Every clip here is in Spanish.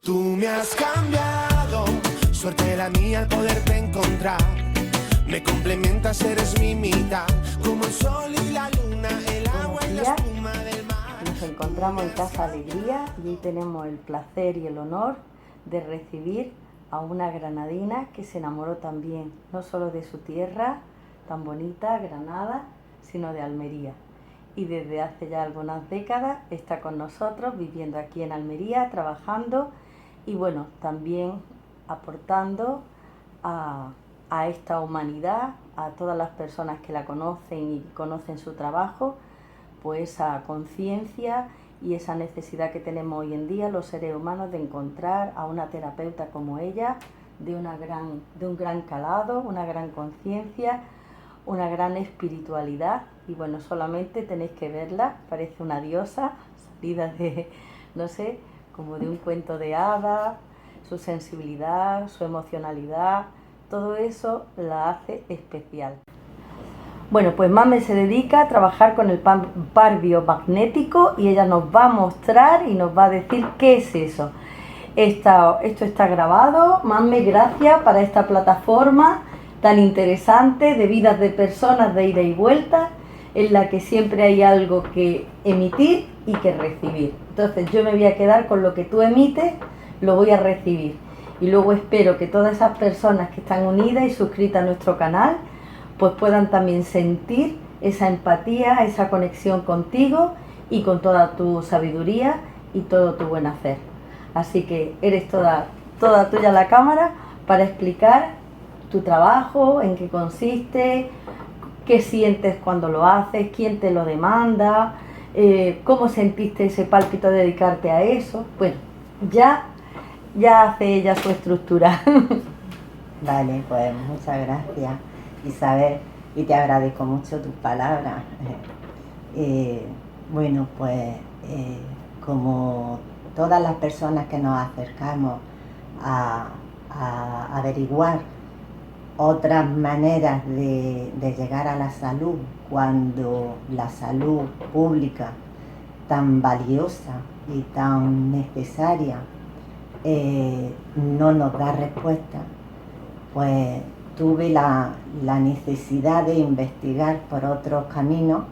Tú me has cambiado, suerte la mía al poderte encontrar. Me complementas, eres mi mitad, como el sol y la luna, el agua y la espuma del mar. Nos encontramos en Casa Alegría y hoy tenemos el placer y el honor de recibir a una granadina que se enamoró también, no solo de su tierra tan bonita, Granada, sino de Almería. Y desde hace ya algunas décadas está con nosotros, viviendo aquí en Almería, trabajando y bueno, también aportando a esta humanidad, a todas las personas que la conocen y conocen su trabajo, pues esa conciencia y esa necesidad que tenemos hoy en día los seres humanos de encontrar a una terapeuta como ella, de un gran calado, una gran conciencia, una gran espiritualidad. Y bueno, solamente tenéis que verla, parece una diosa salida de, no sé, como de un cuento de hadas. Su sensibilidad, su emocionalidad, todo eso la hace especial. Bueno, pues Mame se dedica a trabajar con el par biomagnético y ella nos va a mostrar y nos va a decir qué es eso. Esto está grabado. Mame, gracias para esta plataforma tan interesante de vidas de personas de ida y vuelta, en la que siempre hay algo que emitir y que recibir. Entonces yo me voy a quedar con lo que tú emites, lo voy a recibir. Y luego espero que todas esas personas que están unidas y suscritas a nuestro canal, pues puedan también sentir esa empatía, esa conexión contigo y con toda tu sabiduría y todo tu buen hacer. Así que eres toda tuya la cámara para explicar tu trabajo, en qué consiste, qué sientes cuando lo haces, quién te lo demanda, cómo sentiste ese pálpito de dedicarte a eso. Bueno, ya hace ella su estructura. Vale, pues muchas gracias, Isabel, y te agradezco mucho tus palabras. Bueno, pues como todas las personas que nos acercamos a averiguar otras maneras de llegar a la salud, cuando la salud pública tan valiosa y tan necesaria no nos da respuesta, pues tuve la necesidad de investigar por otros caminos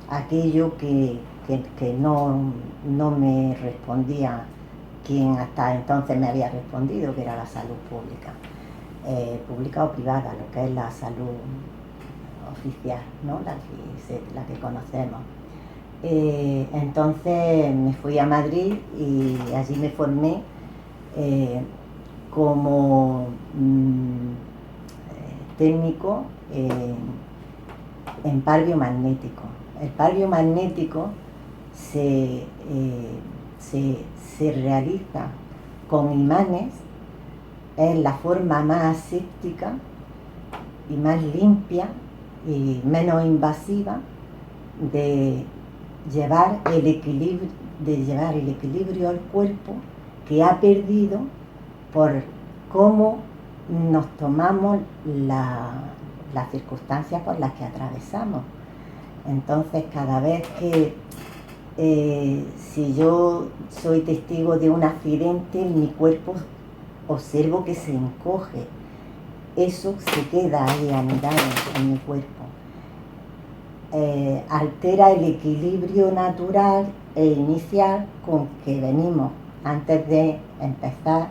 aquello que no me respondía quien hasta entonces me había respondido, que era la salud pública, pública o privada, lo que es la salud oficial, ¿no? la que conocemos. Entonces me fui a Madrid y allí me formé como técnico en par biomagnético. El par biomagnético se realiza con imanes, es la forma más aséptica y más limpia y menos invasiva de llevar el equilibrio al cuerpo, que ha perdido por cómo nos tomamos las circunstancias por las que atravesamos. Entonces, cada vez que si yo soy testigo de un accidente, mi cuerpo observo que se encoge. Eso se queda ahí anidado en mi cuerpo. Altera el equilibrio natural e inicial con que venimos antes de empezar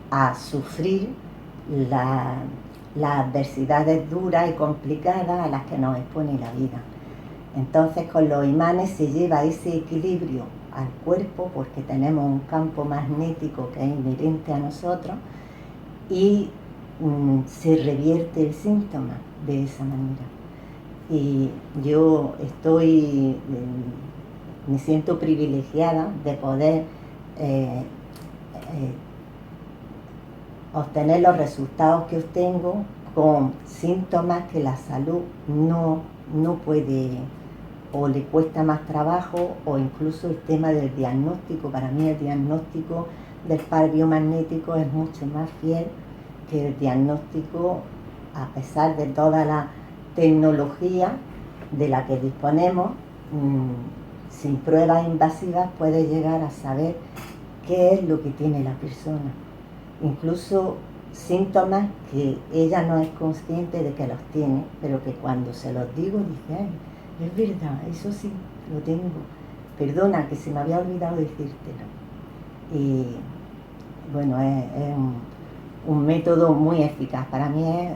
a sufrir las adversidades duras y complicadas a las que nos expone la vida. Entonces, con los imanes se lleva ese equilibrio al cuerpo, porque tenemos un campo magnético que es inherente a nosotros, y se revierte el síntoma de esa manera. Y yo me siento privilegiada de poder obtener los resultados que obtengo con síntomas que la salud no puede, o le cuesta más trabajo, o incluso el tema del diagnóstico. Para mí el diagnóstico del par biomagnético es mucho más fiel que el diagnóstico, a pesar de toda la tecnología de la que disponemos. Sin pruebas invasivas puedes llegar a saber qué es lo que tiene la persona. Incluso síntomas que ella no es consciente de que los tiene, pero que cuando se los digo dice, ay, es verdad, eso sí, lo tengo. Perdona, que se me había olvidado decírtelo. Y bueno, es un método muy eficaz. Para mí es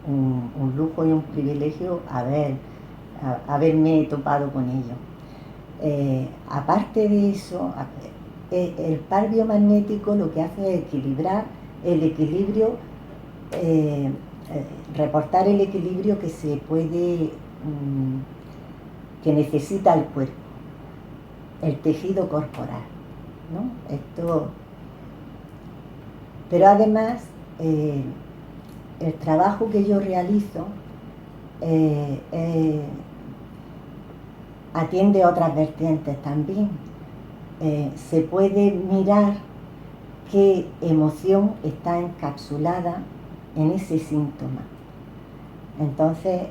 un lujo y un privilegio haberme topado con ello. Aparte de eso, el par biomagnético lo que hace es equilibrar el equilibrio, reportar el equilibrio que se puede, que necesita el cuerpo, el tejido corporal, ¿no? Esto, pero además el trabajo que yo realizo atiende otras vertientes también. Se puede mirar qué emoción está encapsulada en ese síntoma. Entonces,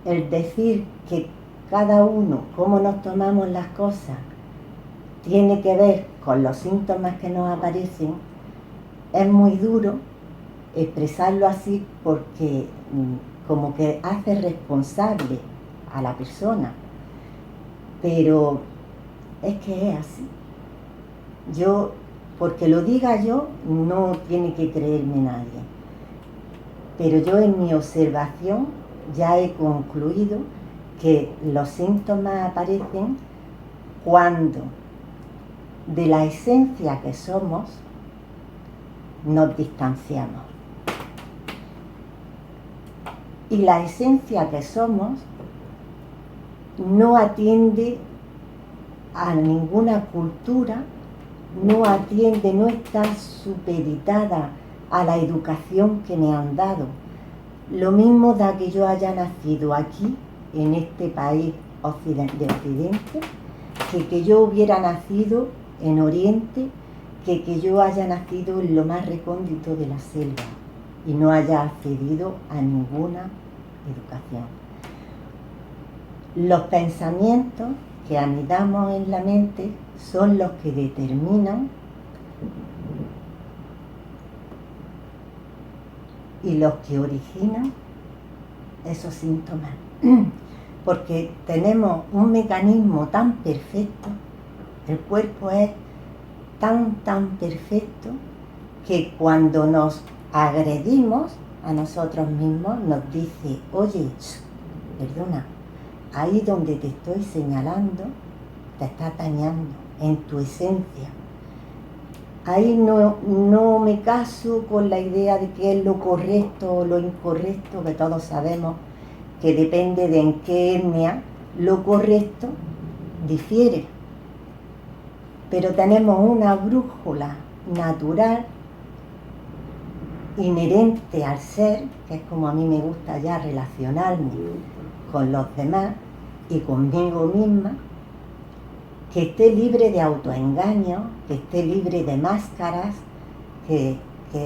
el decir que cada uno, cómo nos tomamos las cosas, tiene que ver con los síntomas que nos aparecen, es muy duro expresarlo así porque como que hace responsable a la persona. Pero es que es así. Yo, porque lo diga yo, no tiene que creerme nadie. Pero yo en mi observación ya he concluido que los síntomas aparecen cuando de la esencia que somos nos distanciamos. Y la esencia que somos no atiende a ninguna cultura, no atiende, no está supeditada a la educación que me han dado. Lo mismo da que yo haya nacido aquí, en este país de Occidente, que yo hubiera nacido en Oriente, que yo haya nacido en lo más recóndito de la selva y no haya accedido a ninguna educación. Los pensamientos que anidamos en la mente son los que determinan y los que originan esos síntomas. Porque tenemos un mecanismo tan perfecto, el cuerpo es tan perfecto que cuando nos agredimos a nosotros mismos nos dice, oye, perdona, ahí donde te estoy señalando te está dañando en tu esencia. Ahí no me caso con la idea de qué es lo correcto o lo incorrecto, que todos sabemos que depende de en qué etnia lo correcto difiere. Pero tenemos una brújula natural inherente al ser, que es como a mí me gusta ya relacionarme con los demás y conmigo misma, que esté libre de autoengaño, que esté libre de máscaras, que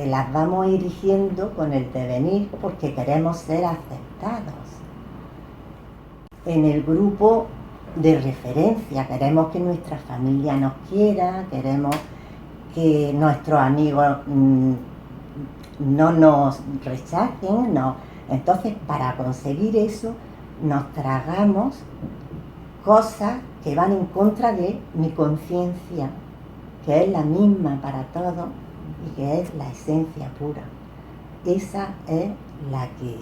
las vamos erigiendo con el devenir porque queremos ser aceptados en el grupo de referencia, queremos que nuestra familia nos quiera, queremos que nuestros amigos no nos rechacen, no. Entonces, para conseguir eso, nos tragamos cosas que van en contra de mi conciencia, que es la misma para todos y que es la esencia pura. Esa es la que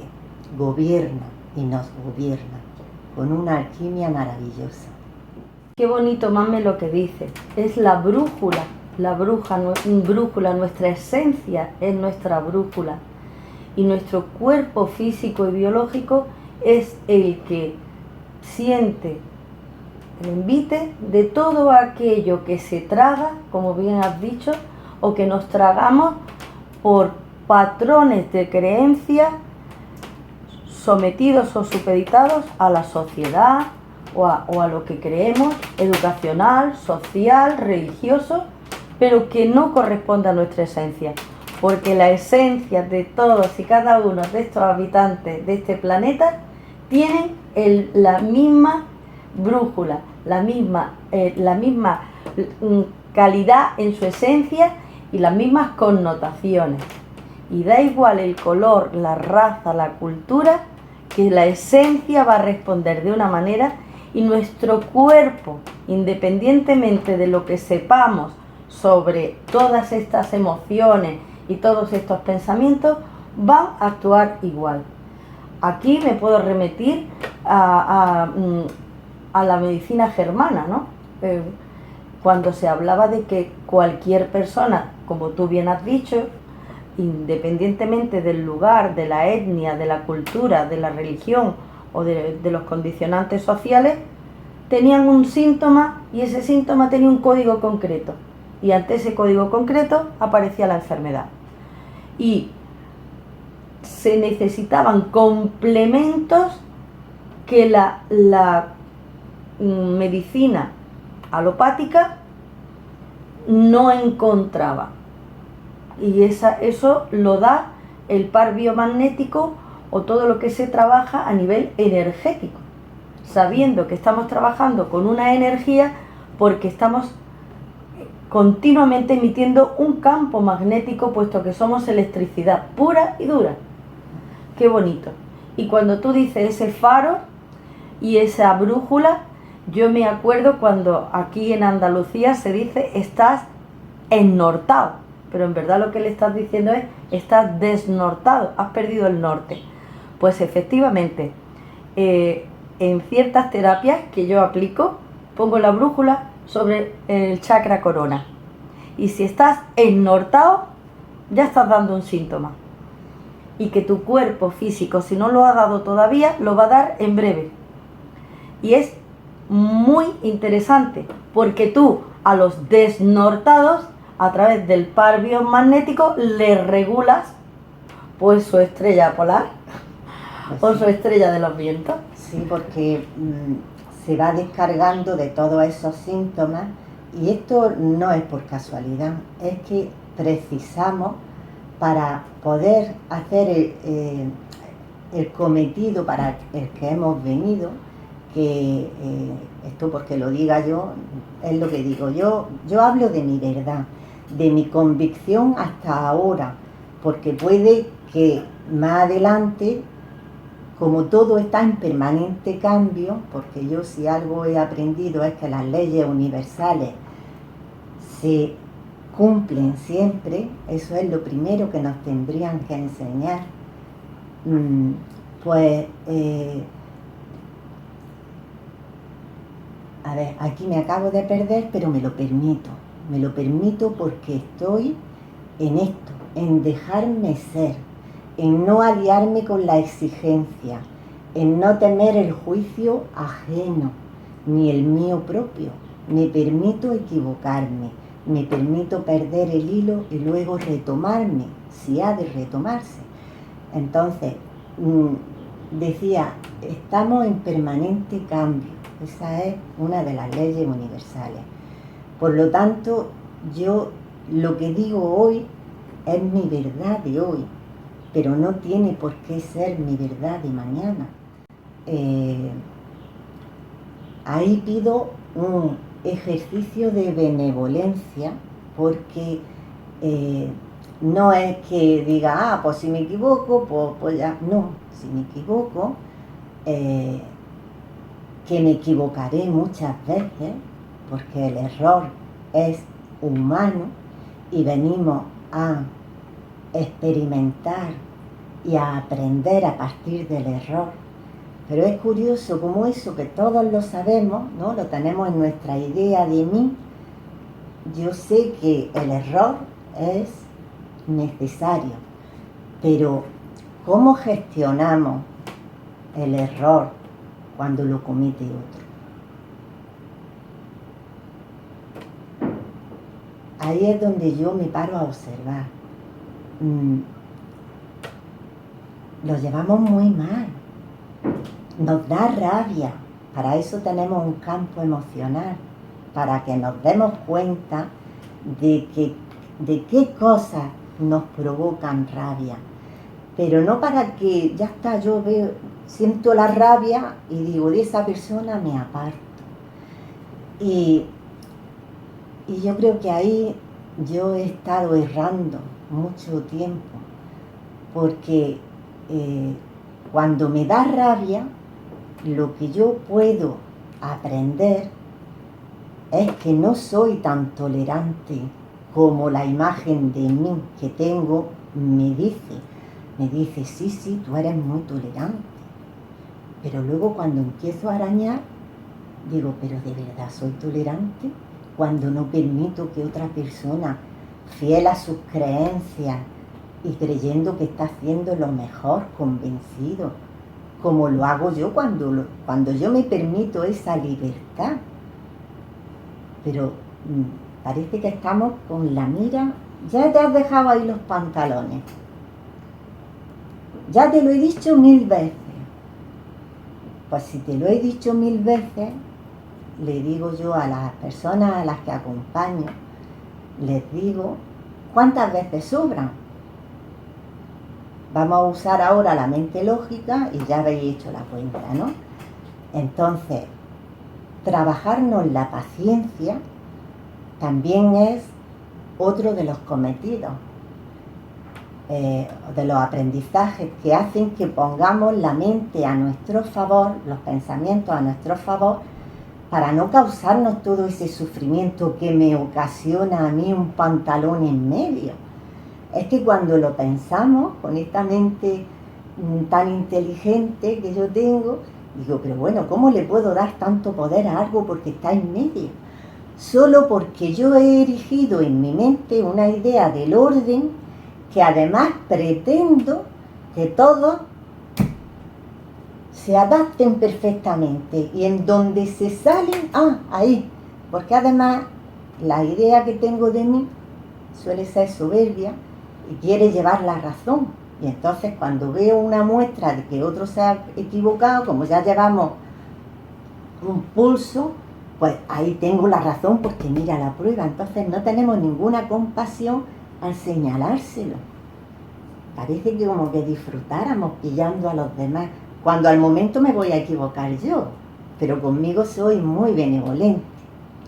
gobierna y nos gobierna con una alquimia maravillosa. Qué bonito, mame, lo que dice. Es la brújula, nuestra esencia es nuestra brújula. Y nuestro cuerpo físico y biológico es el que siente el envite de todo aquello que se traga, como bien has dicho, o que nos tragamos por patrones de creencia sometidos o supeditados a la sociedad o a lo que creemos, educacional, social, religioso, pero que no corresponde a nuestra esencia, porque la esencia de todos y cada uno de estos habitantes de este planeta tienen la misma brújula, la misma calidad en su esencia y las mismas connotaciones. Y da igual el color, la raza, la cultura, que la esencia va a responder de una manera, y nuestro cuerpo, independientemente de lo que sepamos sobre todas estas emociones y todos estos pensamientos, van a actuar igual. Aquí me puedo remitir a la medicina germana, ¿no? Cuando se hablaba de que cualquier persona, como tú bien has dicho, independientemente del lugar, de la etnia, de la cultura, de la religión o de los condicionantes sociales, tenían un síntoma y ese síntoma tenía un código concreto. Y ante ese código concreto aparecía la enfermedad. Y se necesitaban complementos que la medicina alopática no encontraba. Y eso lo da el par biomagnético o todo lo que se trabaja a nivel energético, sabiendo que estamos trabajando con una energía porque estamos continuamente emitiendo un campo magnético, puesto que somos electricidad pura y dura. Qué bonito. Y cuando tú dices ese faro y esa brújula, yo me acuerdo cuando aquí en Andalucía se dice estás ennortado, pero en verdad lo que le estás diciendo es estás desnortado, has perdido el norte. Pues efectivamente, en ciertas terapias que yo aplico, pongo la brújula sobre el chakra corona. Y si estás ennortado, ya estás dando un síntoma. Y que tu cuerpo físico, si no lo ha dado todavía, lo va a dar en breve. Y es muy interesante, porque tú a los desnortados, a través del par biomagnético, le regulas pues su estrella polar, pues o su estrella de los vientos. Sí, porque se va descargando de todos esos síntomas, y esto no es por casualidad, es que precisamos, para poder hacer el cometido para el que hemos venido, que esto porque lo diga yo, es lo que digo, yo hablo de mi verdad, de mi convicción hasta ahora, porque puede que más adelante, como todo está en permanente cambio, porque yo si algo he aprendido es que las leyes universales se cumplen siempre, eso es lo primero que nos tendrían que enseñar, pues a ver, aquí me acabo de perder, pero me lo permito porque estoy en esto, en dejarme ser, en no aliarme con la exigencia, en no temer el juicio ajeno, ni el mío propio. Me permito equivocarme, me permito perder el hilo y luego retomarme, si ha de retomarse. Entonces, decía, estamos en permanente cambio, esa es una de las leyes universales. Por lo tanto, yo lo que digo hoy es mi verdad de hoy, pero no tiene por qué ser mi verdad de mañana. Ahí pido un ejercicio de benevolencia, porque no es que diga, pues si me equivoco, pues ya, no, si me equivoco, que me equivocaré muchas veces, porque el error es humano y venimos a experimentar y a aprender a partir del error. Pero es curioso como eso que todos lo sabemos, ¿no? Lo tenemos en nuestra idea de mí. Yo sé que el error es necesario, pero ¿cómo gestionamos el error cuando lo comete otro? Ahí es donde yo me paro a observar. Lo llevamos muy mal, nos da rabia. Para eso tenemos un campo emocional, para que nos demos cuenta de qué cosas nos provocan rabia, pero no para que ya está, yo siento la rabia y digo, de esa persona me aparto, Y, y yo creo que ahí yo he estado errando mucho tiempo, porque cuando me da rabia, lo que yo puedo aprender es que no soy tan tolerante como la imagen de mí que tengo me dice. Me dice, sí, tú eres muy tolerante. Pero luego cuando empiezo a arañar, digo, pero ¿de verdad soy tolerante? Cuando no permito que otra persona, fiel a sus creencias y creyendo que está haciendo lo mejor, convencido, como lo hago yo cuando yo me permito esa libertad. Pero parece que estamos con la mira, ya te has dejado ahí los pantalones, ya te lo he dicho 1000 veces. Pues si te lo he dicho 1000 veces, le digo yo a las personas a las que acompaño, les digo, ¿cuántas veces sobran? Vamos a usar ahora la mente lógica y ya habéis hecho la cuenta, ¿no? Entonces, trabajarnos la paciencia también es otro de los cometidos, de los aprendizajes que hacen que pongamos la mente a nuestro favor, los pensamientos a nuestro favor, para no causarnos todo ese sufrimiento que me ocasiona a mí un pantalón en medio. Es que cuando lo pensamos con esta mente tan inteligente que yo tengo, digo, pero bueno, ¿cómo le puedo dar tanto poder a algo porque está en medio? Solo porque yo he erigido en mi mente una idea del orden que además pretendo que todos se adapten perfectamente, y en donde se salen, ahí, porque además la idea que tengo de mí suele ser soberbia y quiere llevar la razón, y entonces cuando veo una muestra de que otro se ha equivocado, como ya llevamos un pulso, pues ahí tengo la razón porque mira la prueba. Entonces no tenemos ninguna compasión al señalárselo. Parece que como que disfrutáramos pillando a los demás, cuando al momento me voy a equivocar yo, pero conmigo soy muy benevolente.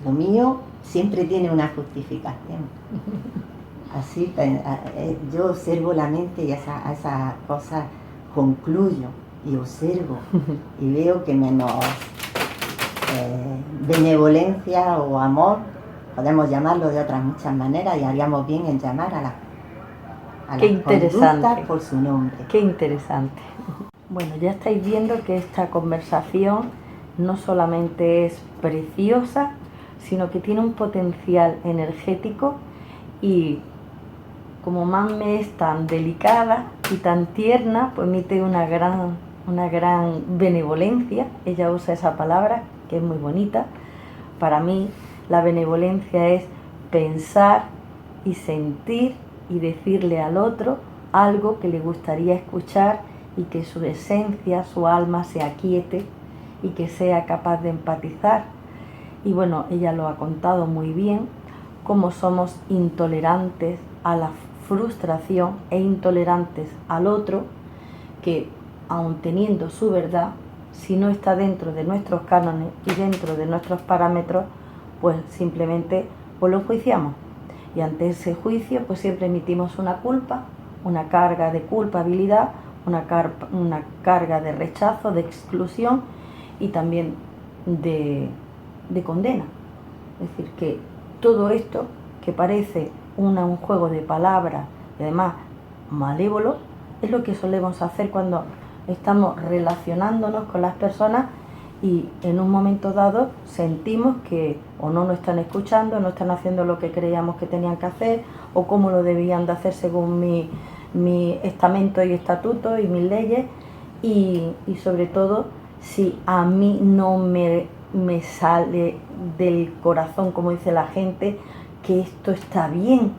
Lo mío siempre tiene una justificación. Así yo observo la mente y a esas cosas concluyo y observo y veo que menos benevolencia o amor, podemos llamarlo de otras muchas maneras, y haríamos bien en llamar a las conductas por su nombre. Qué interesante. Bueno, ya estáis viendo que esta conversación no solamente es preciosa, sino que tiene un potencial energético, y como Manme es tan delicada y tan tierna, pues emite una gran benevolencia. Ella usa esa palabra que es muy bonita. Para mí la benevolencia es pensar y sentir y decirle al otro algo que le gustaría escuchar, y que su esencia, su alma se aquiete y que sea capaz de empatizar. Y bueno, ella lo ha contado muy bien, cómo somos intolerantes a la frustración e intolerantes al otro, que aun teniendo su verdad, si no está dentro de nuestros cánones y dentro de nuestros parámetros, pues simplemente pues lo enjuiciamos. Y ante ese juicio pues siempre emitimos una culpa, una carga de culpabilidad, una carga de rechazo, de exclusión y también de condena. Es decir, que todo esto que parece un juego de palabras y además malévolo, es lo que solemos hacer cuando estamos relacionándonos con las personas y en un momento dado sentimos que o no nos están escuchando, no están haciendo lo que creíamos que tenían que hacer, o cómo lo debían de hacer según mi estamento y estatuto y mis leyes, y sobre todo si a mí no me sale del corazón, como dice la gente, que esto está bien,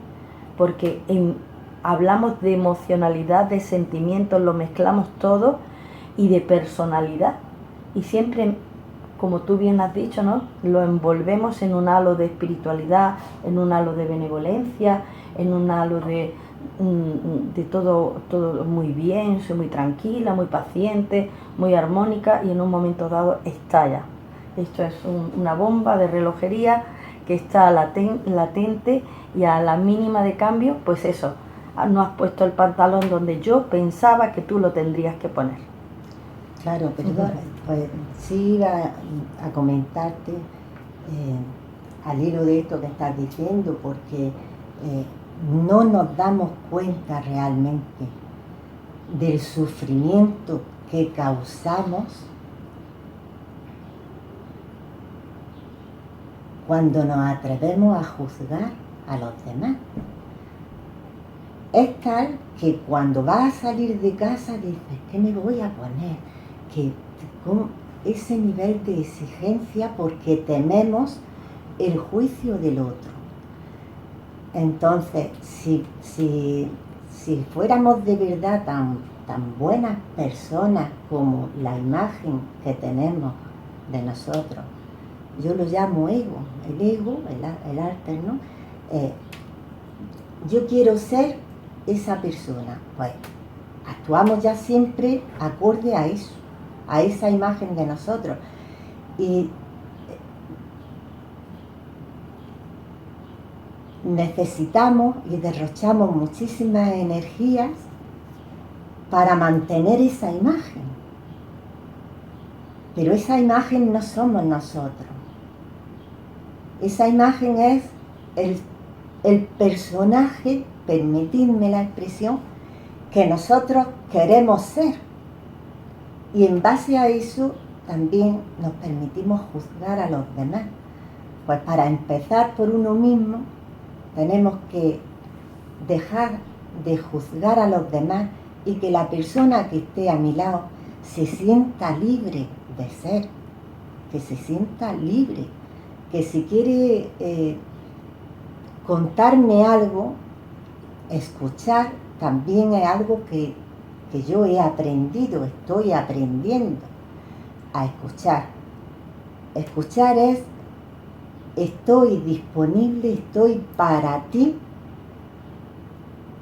porque hablamos de emocionalidad, de sentimientos, lo mezclamos todo, y de personalidad, y siempre, como tú bien has dicho, ¿no?, lo envolvemos en un halo de espiritualidad, en un halo de benevolencia, en un halo de todo muy bien, soy muy tranquila, muy paciente, muy armónica, y en un momento dado estalla. Esto es una bomba de relojería que está latente y a la mínima de cambio, pues eso, no has puesto el pantalón donde yo pensaba que tú lo tendrías que poner. Claro, pero pues sí iba a comentarte al hilo de esto que estás diciendo, porque no nos damos cuenta realmente del sufrimiento que causamos cuando nos atrevemos a juzgar a los demás. Es tal que cuando vas a salir de casa dices, ¿qué me voy a poner? Que con ese nivel de exigencia porque tememos el juicio del otro. Entonces, si fuéramos de verdad tan buenas personas como la imagen que tenemos de nosotros, yo lo llamo ego, el arte, ¿no? Yo quiero ser esa persona, pues actuamos ya siempre acorde a eso, a esa imagen de nosotros. Y necesitamos y derrochamos muchísimas energías para mantener esa imagen. Pero esa imagen no somos nosotros. Esa imagen es el personaje, permitidme la expresión, que nosotros queremos ser. Y en base a eso también nos permitimos juzgar a los demás. Pues para empezar por uno mismo, tenemos que dejar de juzgar a los demás y que la persona que esté a mi lado se sienta libre de ser, que se sienta libre, que si quiere contarme algo, escuchar también es algo que yo he aprendido, estoy aprendiendo a escuchar. Escuchar es, estoy disponible, estoy para ti,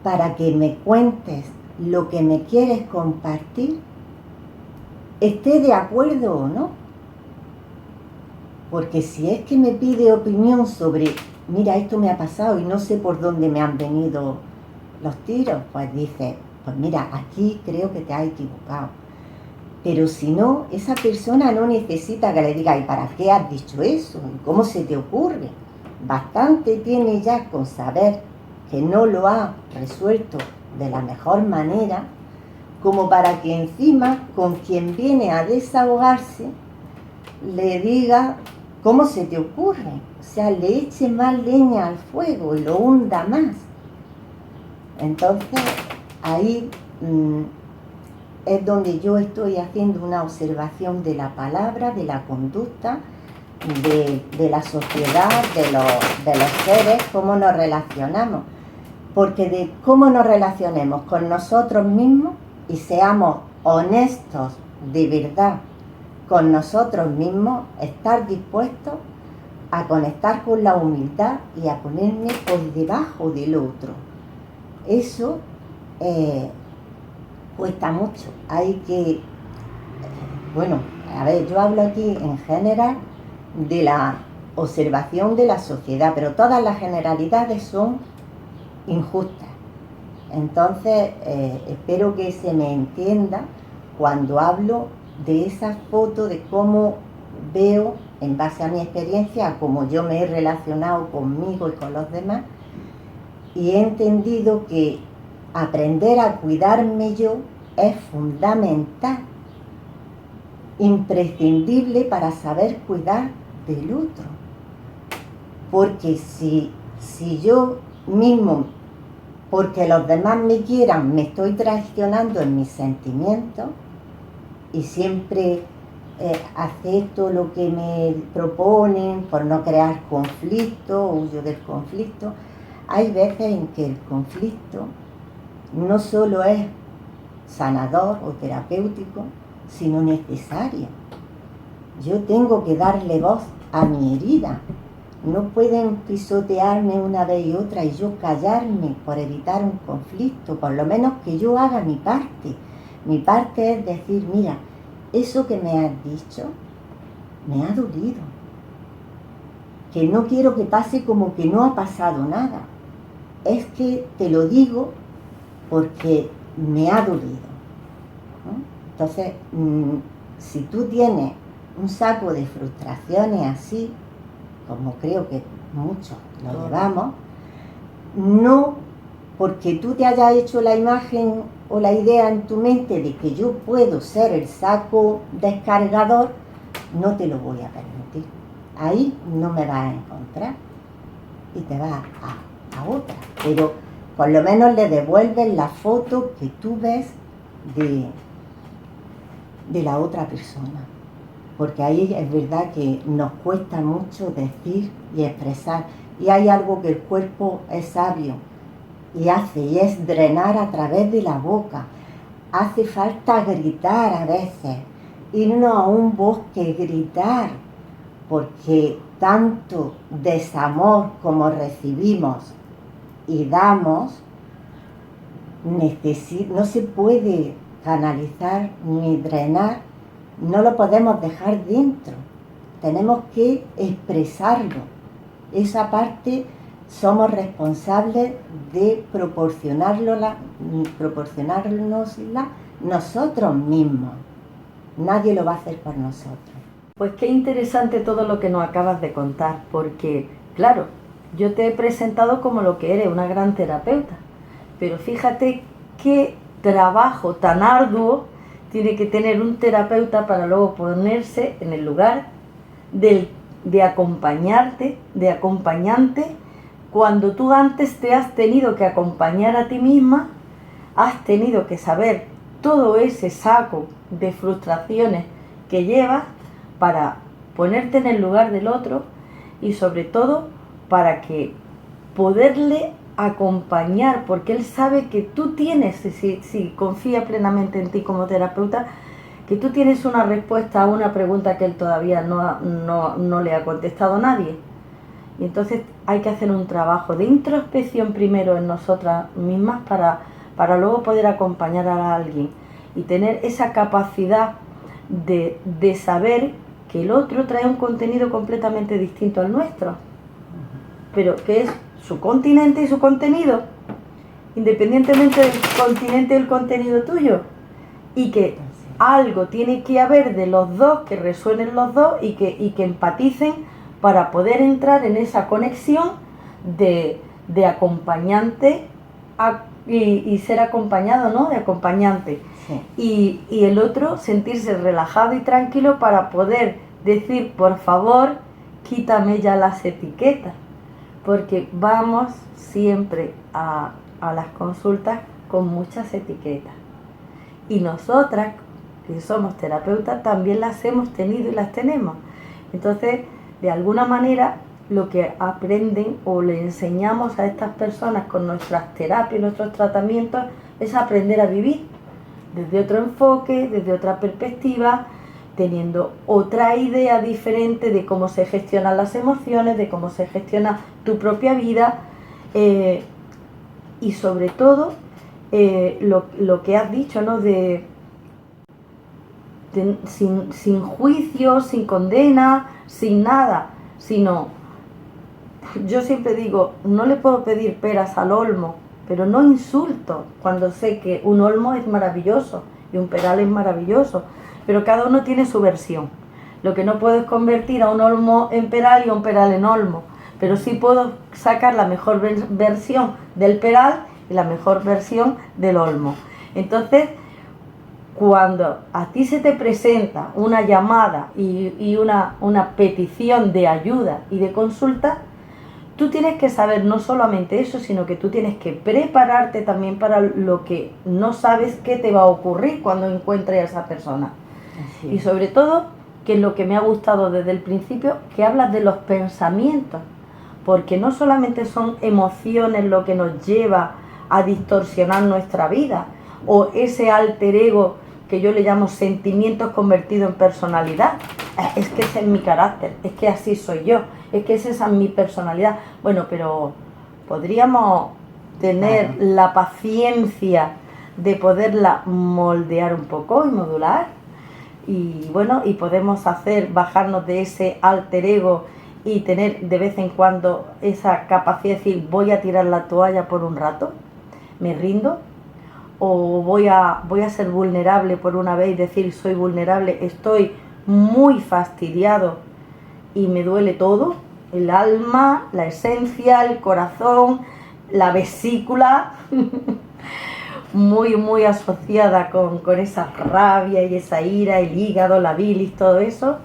para que me cuentes lo que me quieres compartir, esté de acuerdo o no. Porque si es que me pide opinión sobre, mira, esto me ha pasado y no sé por dónde me han venido los tiros, pues dice, pues mira, aquí creo que te has equivocado. Pero si no, esa persona no necesita que le diga, ¿y para qué has dicho eso? ¿Y cómo se te ocurre? Bastante tiene ya con saber que no lo ha resuelto de la mejor manera, como para que encima con quien viene a desahogarse le diga, ¿cómo se te ocurre? O sea, le eche más leña al fuego y lo hunda más. Entonces, ahí es donde yo estoy haciendo una observación de la palabra, de la conducta, de la sociedad, de los seres, cómo nos relacionamos. Porque de cómo nos relacionemos con nosotros mismos y seamos honestos de verdad con nosotros mismos, estar dispuestos a conectar con la humildad y a ponerme por debajo del otro. Eso cuesta mucho. Hay que, bueno, a ver, yo hablo aquí en general de la observación de la sociedad, pero todas las generalidades son injustas. Entonces, espero que se me entienda cuando hablo de esa foto, de cómo veo, en base a mi experiencia, cómo yo me he relacionado conmigo y con los demás, y he entendido que aprender a cuidarme yo es fundamental, imprescindible para saber cuidar del otro. Porque si yo mismo, porque los demás me quieran, me estoy traicionando en mis sentimientos y siempre acepto lo que me proponen por no crear conflicto, huyo del conflicto, hay veces en que el conflicto no solo es sanador o terapéutico, sino necesario. Yo tengo que darle voz a mi herida. No pueden pisotearme una vez y otra y yo callarme por evitar un conflicto, por lo menos que yo haga mi parte. Mi parte es decir, mira, eso que me has dicho me ha dolido, que no quiero que pase como que no ha pasado nada. Es que te lo digo porque me ha dolido, ¿no? Entonces, si tú tienes un saco de frustraciones así, como creo que muchos lo llevamos, no porque tú te hayas hecho la imagen o la idea en tu mente de que yo puedo ser el saco descargador, no te lo voy a permitir. Ahí no me vas a encontrar y te vas a otra. Pero por lo menos le devuelves la foto que tú ves de la otra persona. Porque ahí es verdad que nos cuesta mucho decir y expresar. Y hay algo que el cuerpo es sabio y hace, y es drenar a través de la boca. Hace falta gritar a veces, irnos a un bosque, gritar, porque tanto desamor como recibimos y damos, no se puede canalizar ni drenar, no lo podemos dejar dentro, tenemos que expresarlo. Esa parte somos responsables de proporcionárnosla nosotros mismos. Nadie lo va a hacer por nosotros. Pues qué interesante todo lo que nos acabas de contar, porque, claro, yo te he presentado como lo que eres, una gran terapeuta, pero fíjate qué trabajo tan arduo tiene que tener un terapeuta para luego ponerse en el lugar de acompañarte, de acompañante, cuando tú antes te has tenido que acompañar a ti misma, has tenido que saber todo ese saco de frustraciones que llevas para ponerte en el lugar del otro y sobre todo para que poderle acompañar, porque él sabe que tú tienes, si confía plenamente en ti como terapeuta, que tú tienes una respuesta a una pregunta que él todavía no le ha contestado a nadie. Y entonces hay que hacer un trabajo de introspección primero en nosotras mismas para luego poder acompañar a alguien y tener esa capacidad de saber que el otro trae un contenido completamente distinto al nuestro, pero que es su continente y su contenido, independientemente del continente y el contenido tuyo, y que algo tiene que haber de los dos, que resuenen los dos y que empaticen para poder entrar en esa conexión de acompañante y ser acompañado, ¿no? De acompañante. Sí. Y el otro sentirse relajado y tranquilo para poder decir, por favor, quítame ya las etiquetas, porque vamos siempre a las consultas con muchas etiquetas. Y nosotras, que somos terapeutas, también las hemos tenido y las tenemos. Entonces, de alguna manera, lo que aprenden o le enseñamos a estas personas con nuestras terapias, nuestros tratamientos, es aprender a vivir desde otro enfoque, desde otra perspectiva, teniendo otra idea diferente de cómo se gestionan las emociones, de cómo se gestiona tu propia vida, y sobre todo lo que has dicho, ¿no? Sin juicio, sin condena, sin nada, sino, yo siempre digo, no le puedo pedir peras al olmo, pero no insulto cuando sé que un olmo es maravilloso y un peral es maravilloso, pero cada uno tiene su versión. Lo que no puedo es convertir a un olmo en peral y a un peral en olmo, pero sí puedo sacar la mejor versión del peral y la mejor versión del olmo. Entonces, cuando a ti se te presenta una llamada y una petición de ayuda y de consulta, tú tienes que saber no solamente eso, sino que tú tienes que prepararte también para lo que no sabes qué te va a ocurrir cuando encuentres a esa persona. Y sobre todo, que es lo que me ha gustado desde el principio, que hablas de los pensamientos, porque no solamente son emociones lo que nos lleva a distorsionar nuestra vida, o ese alter ego que yo le llamo sentimientos convertidos en personalidad. Es que ese es mi carácter, es que así soy yo, es que esa es mi personalidad. Bueno, pero podríamos tener la paciencia de poderla moldear un poco y modular. Y bueno, y podemos bajarnos de ese alter ego y tener de vez en cuando esa capacidad de decir, voy a tirar la toalla por un rato, me rindo, o voy a ser vulnerable por una vez y decir, soy vulnerable, estoy muy fastidiado y me duele todo, el alma, la esencia, el corazón, la vesícula, muy asociada con esa rabia y esa ira, el hígado, la bilis, todo eso,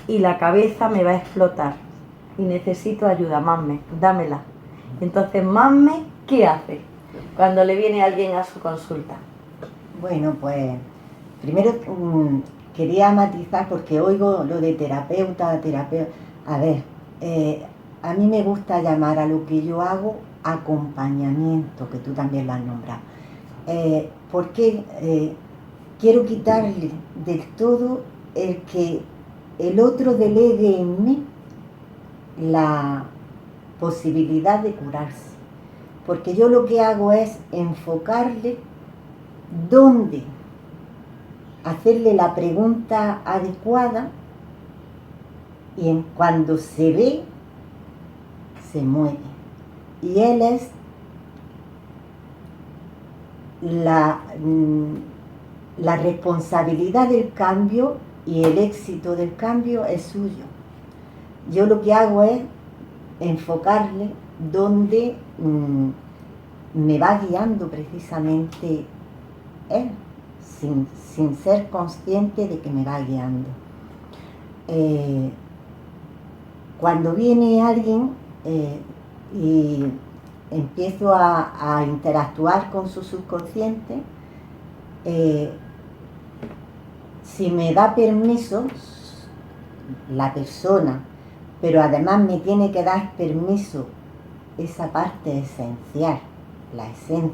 y la cabeza me va a explotar y necesito ayuda, Manme, dámela. Entonces, Manme, ¿qué hace cuando le viene alguien a su consulta? Bueno, pues primero quería matizar porque oigo lo de terapeuta. A ver, a mí me gusta llamar a lo que yo hago acompañamiento, que tú también lo has nombrado. Porque quiero quitarle del todo el que el otro delegue en mí la posibilidad de curarse. Porque yo lo que hago es enfocarle dónde, hacerle la pregunta adecuada y cuando se ve, se mueve. Y él es la responsabilidad del cambio y el éxito del cambio es suyo. Yo lo que hago es enfocarle donde me va guiando precisamente él, sin ser consciente de que me va guiando. Cuando viene alguien y empiezo a interactuar con su subconsciente, si me da permiso la persona, pero además me tiene que dar permiso esa parte esencial, la esencia.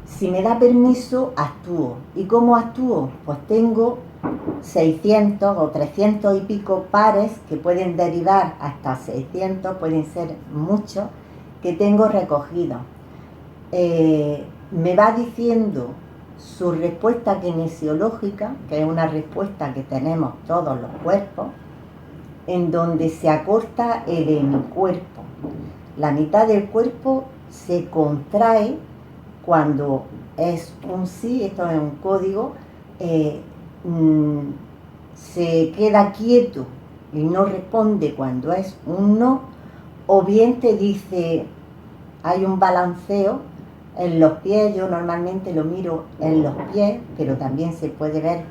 Si me da permiso, actúo. ¿Y cómo actúo? Pues tengo 600 o 300 y pico pares que pueden derivar hasta 600, pueden ser muchos, que tengo recogidos. Me va diciendo su respuesta kinesiológica, que es una respuesta que tenemos todos los cuerpos, en donde se acorta el hemicuerpo. La mitad del cuerpo se contrae cuando es un sí, esto es un código, se queda quieto y no responde cuando es un no, o bien te dice, hay un balanceo en los pies. Yo normalmente lo miro en los pies, pero también se puede ver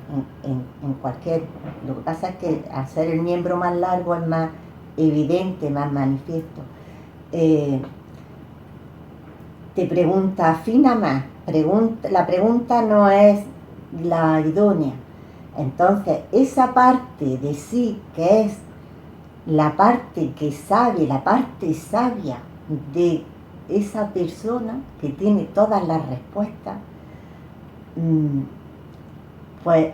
en cualquier. Lo que pasa es que al ser el miembro más largo es más evidente, más manifiesto. Te pregunta, afina más. La pregunta no es la idónea. Entonces, esa parte de sí, que es la parte que sabe, la parte sabia de esa persona que tiene todas las respuestas, pues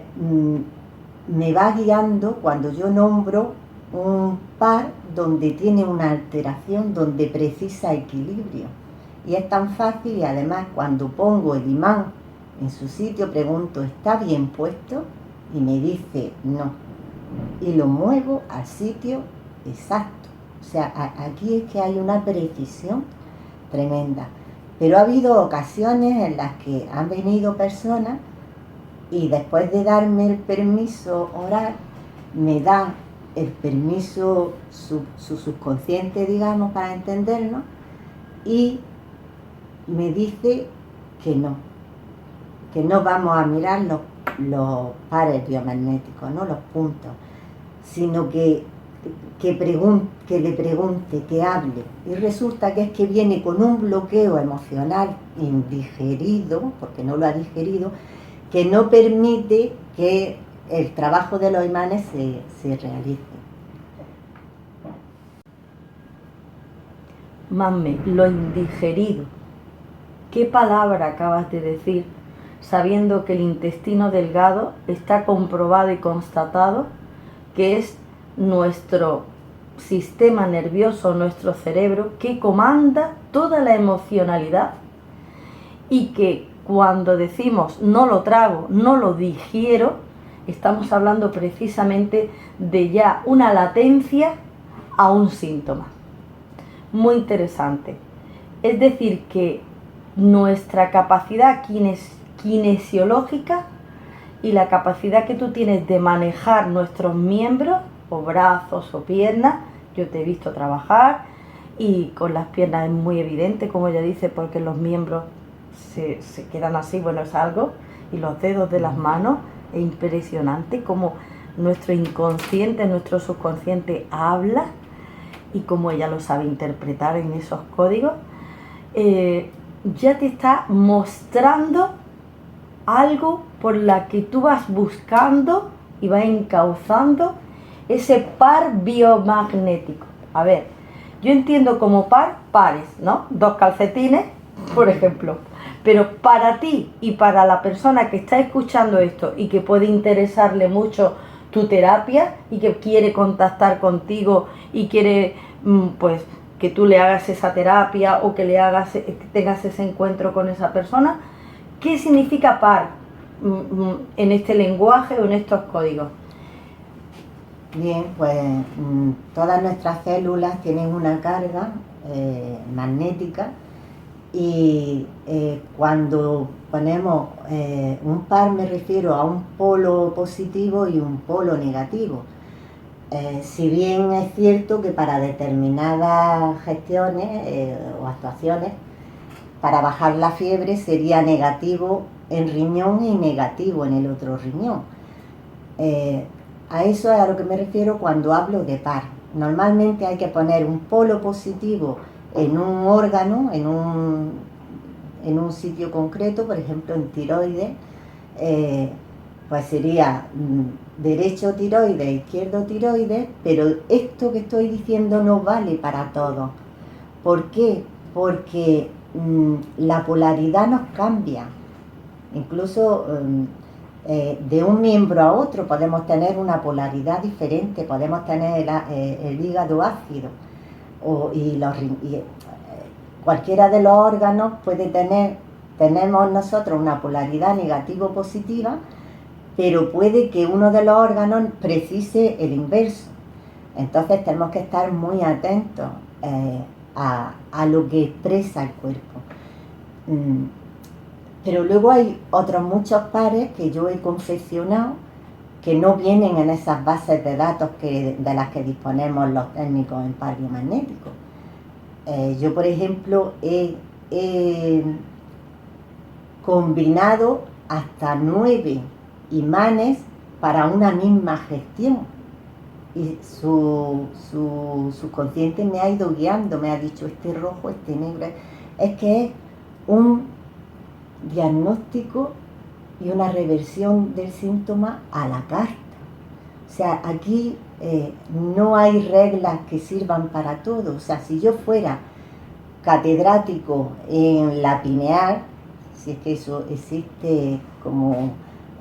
me va guiando cuando yo nombro un par donde tiene una alteración, donde precisa equilibrio. Y es tan fácil, y además cuando pongo el imán en su sitio pregunto, ¿está bien puesto? Y me dice no. Y lo muevo al sitio exacto. O sea, aquí es que hay una precisión tremenda. Pero ha habido ocasiones en las que han venido personas y después de darme el permiso oral, me da el permiso su subconsciente, digamos, para entendernos, y me dice que no vamos a mirar los pares biomagnéticos, no los puntos, sino que le pregunte, que hable. Y resulta que es que viene con un bloqueo emocional indigerido, porque no lo ha digerido, que no permite que el trabajo de los imanes se realice. Manme, lo indigerido. ¿Qué palabra acabas de decir, sabiendo que el intestino delgado está comprobado y constatado que es nuestro sistema nervioso, nuestro cerebro, que comanda toda la emocionalidad y que cuando decimos no lo trago, no lo digiero, estamos hablando precisamente de ya una latencia a un síntoma. Muy interesante. Es decir, que nuestra capacidad kinesiológica y la capacidad que tú tienes de manejar nuestros miembros, o brazos o piernas, yo te he visto trabajar y con las piernas es muy evidente, como ella dice, porque los miembros se quedan así, bueno, es algo, y los dedos de las manos, es impresionante como nuestro inconsciente, nuestro subconsciente habla y como ella lo sabe interpretar en esos códigos, ya te está mostrando algo por la que tú vas buscando y vas encauzando ese par biomagnético. A ver, yo entiendo como pares, ¿no? 2 calcetines, por ejemplo. Pero para ti y para la persona que está escuchando esto y que puede interesarle mucho tu terapia y que quiere contactar contigo y quiere pues que tú le hagas esa terapia o que que tengas ese encuentro con esa persona, ¿qué significa par en este lenguaje o en estos códigos? Bien, pues todas nuestras células tienen una carga magnética y cuando ponemos un par me refiero a un polo positivo y un polo negativo. Si bien es cierto que para determinadas gestiones o actuaciones, para bajar la fiebre sería negativo en riñón y negativo en el otro riñón. A eso es a lo que me refiero cuando hablo de par. Normalmente hay que poner un polo positivo en un órgano, en un sitio concreto, por ejemplo en tiroides, pues sería derecho tiroides, izquierdo tiroides, pero esto que estoy diciendo no vale para todos. ¿Por qué? Porque la polaridad nos cambia. Incluso de un miembro a otro podemos tener una polaridad diferente, podemos tener el hígado ácido cualquiera de los órganos tenemos nosotros una polaridad negativo-positiva, pero puede que uno de los órganos precise el inverso. Entonces tenemos que estar muy atentos a lo que expresa el cuerpo. Pero luego hay otros muchos pares que yo he confeccionado que no vienen en esas bases de datos de las que disponemos los técnicos en par biomagnético. Yo, por ejemplo, he combinado hasta 9 imanes para una misma gestión y su subconsciente me ha ido guiando, me ha dicho este rojo, este negro. Es que es un diagnóstico y una reversión del síntoma a la carta. O sea, aquí no hay reglas que sirvan para todo. O sea, si yo fuera catedrático en la pineal, si es que eso existe como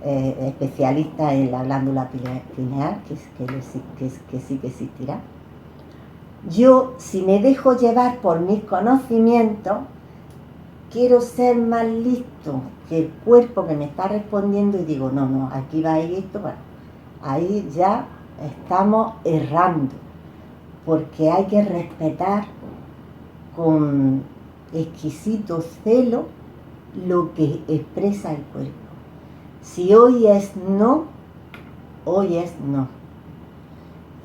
especialista en la glándula pineal, que sí que existirá, yo, si me dejo llevar por mis conocimientos, quiero ser más listo que el cuerpo que me está respondiendo y digo, no, aquí va a ir esto, bueno, ahí ya estamos errando, porque hay que respetar con exquisito celo lo que expresa el cuerpo. Si hoy es no, hoy es no.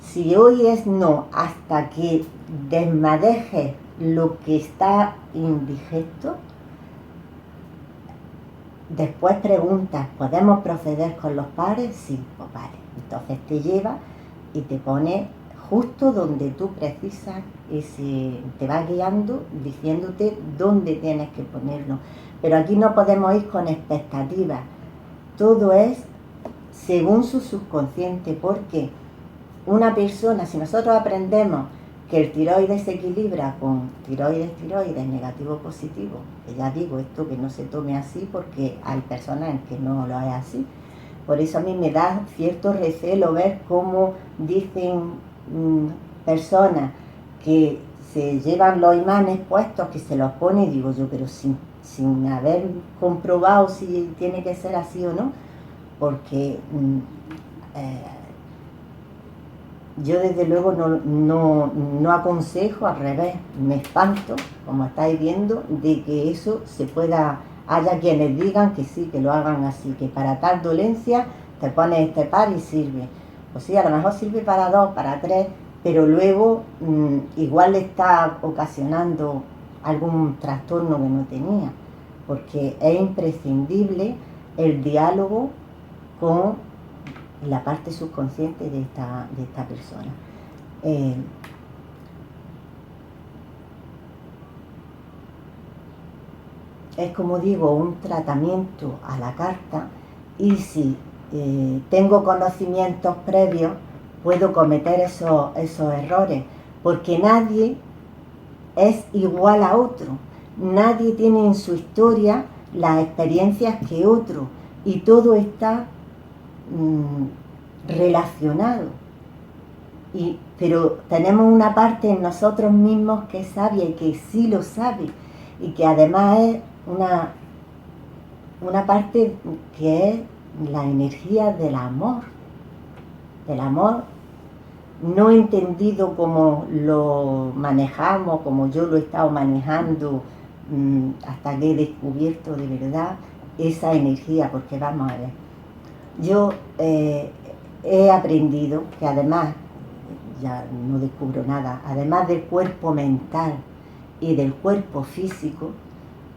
Si hoy es no hasta que desmadeje lo que está indigesto, después preguntas, ¿podemos proceder con los pares? Sí, pues vale. Entonces te lleva y te pone justo donde tú precisas, te va guiando, diciéndote dónde tienes que ponerlo. Pero aquí no podemos ir con expectativas. Todo es según su subconsciente, porque una persona, si nosotros aprendemos que el tiroides se equilibra con tiroides, negativo-positivo, que ya digo, esto que no se tome así porque hay personas en que no lo es así. Por eso a mí me da cierto recelo ver cómo dicen personas que se llevan los imanes puestos, que se los pone, y digo yo, pero sin haber comprobado si tiene que ser así o no, porque yo desde luego no aconsejo, al revés, me espanto, como estáis viendo, de que eso se pueda, haya quienes digan que sí, que lo hagan así, que para tal dolencia te pones este par y sirve. Pues sí, a lo mejor sirve para 2, para 3, pero luego igual le está ocasionando algún trastorno que no tenía, porque es imprescindible el diálogo con la parte subconsciente de esta persona. Es, como digo, un tratamiento a la carta, y si tengo conocimientos previos puedo cometer esos errores, porque nadie es igual a otro, nadie tiene en su historia las experiencias que otro, y todo está relacionado, pero tenemos una parte en nosotros mismos que es sabia y que sí lo sabe, y que además es una parte que es la energía del amor no entendido como lo manejamos, como yo lo he estado manejando hasta que he descubierto de verdad esa energía, porque vamos a ver, yo he aprendido que además, ya no descubro nada, además del cuerpo mental y del cuerpo físico,